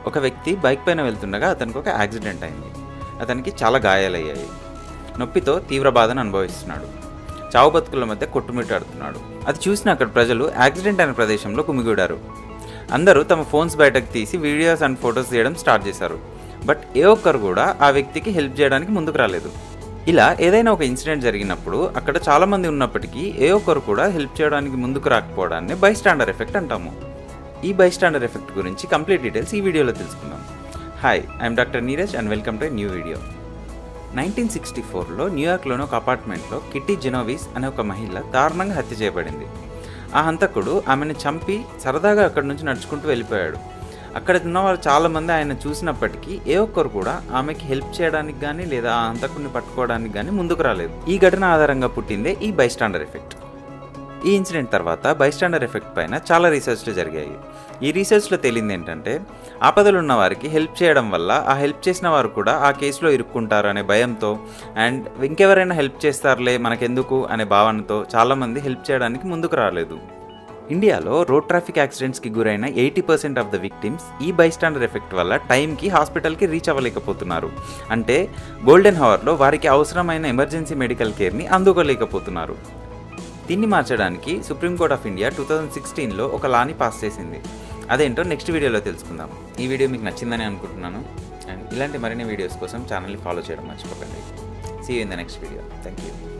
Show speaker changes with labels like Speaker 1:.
Speaker 1: ఒక వ్యక్తి బైక్ పైన వెళ్తుండగా అతనికి ఒక యాక్సిడెంట్ అయింది. అతనికి చాలా గాయాలయ్యాయి. నొప్పితో తీవ్ర బాధను అనుభవిస్తున్నాడు. చావు బతుకుల మధ్య కొట్టుమిట్టాడుతున్నాడు. అది చూసిన అక్కడ ప్రజలు యాక్సిడెంట్ అయిన ప్రదేశంలో గుమిగూడారు. అందరూ తమ ఫోన్స్ బయటకు తీసి వీడియోస్ అండ్ ఫొటోస్ తీయడం స్టార్ట్ చేశారు. బట్ ఏ ఒక్కరు కూడా ఆ వ్యక్తికి హెల్ప్ చేయడానికి ముందుకు రాలేదు. ఇలా ఏదైనా ఒక ఇన్సిడెంట్ జరిగినప్పుడు అక్కడ చాలామంది ఉన్నప్పటికీ ఏ ఒక్కరు కూడా హెల్ప్ చేయడానికి ముందుకు రాకపోవడాన్ని బైస్టాండర్ ఎఫెక్ట్ అంటాము. ఈ బైస్టాండర్ ఎఫెక్ట్ గురించి కంప్లీట్ డీటెయిల్స్ ఈ వీడియోలో తెలుసుకుందాం. Hi, I'm doctor Neeraj and welcome to new video. 1964లో న్యూయార్క్లోని ఒక అపార్ట్మెంట్లో కిట్టి జెనోవిస్ అనే ఒక మహిళ దారుణంగా హత్య చేయబడింది. ఆ హంతకుడు ఆమెను చంపి సరదాగా అక్కడి నుంచి నడుచుకుంటూ వెళ్ళిపోయాడు. అక్కడ ఉన్నవారు చాలామంది ఆయన చూసినప్పటికీ ఏ ఒక్కరు కూడా ఆమెకి హెల్ప్ చేయడానికి కానీ లేదా ఆ హంతకుడిని పట్టుకోవడానికి కానీ ముందుకు రాలేదు. ఈ ఘటన ఆధారంగా పుట్టిందే ఈ బైస్టాండర్ ఎఫెక్ట్. ఈ ఇన్సిడెంట్ తర్వాత బైస్టాండర్ ఎఫెక్ట్ పైన చాలా రీసెర్చ్లు జరిగాయి. ఈ రీసెర్చ్లో తేలింది ఏంటంటే, ఆపదలు ఉన్న వారికి హెల్ప్ చేయడం వల్ల ఆ హెల్ప్ చేసిన వారు కూడా ఆ కేసులో ఇరుక్కుంటారు అనే భయంతో అండ్ ఇంకెవరైనా హెల్ప్ చేస్తారులే మనకెందుకు అనే భావనతో చాలామంది హెల్ప్ చేయడానికి ముందుకు రాలేదు. ఇండియాలో రోడ్ ట్రాఫిక్ యాక్సిడెంట్స్కి గురైన 80% ఆఫ్ ద విక్టిమ్స్ ఈ బైస్టాండర్ ఎఫెక్ట్ వల్ల టైంకి హాస్పిటల్కి రీచ్ అవ్వలేకపోతున్నారు. అంటే గోల్డెన్ హవర్లో వారికి అవసరమైన ఎమర్జెన్సీ మెడికల్ కేర్ని అందుకోలేకపోతున్నారు. దీన్ని మార్చడానికి సుప్రీంకోర్ట్ ఆఫ్ ఇండియా 2016లో ఒక లాని పాస్ చేసింది. అదేంటో నెక్స్ట్ వీడియోలో తెలుసుకుందాం. ఈ వీడియో మీకు నచ్చిందని అనుకుంటున్నాను. అండ్ ఇలాంటి మరిన్ని వీడియోస్ కోసం ఛానల్ని ఫాలో చేయడం మర్చిపోకండి. See you in the next video. Thank you.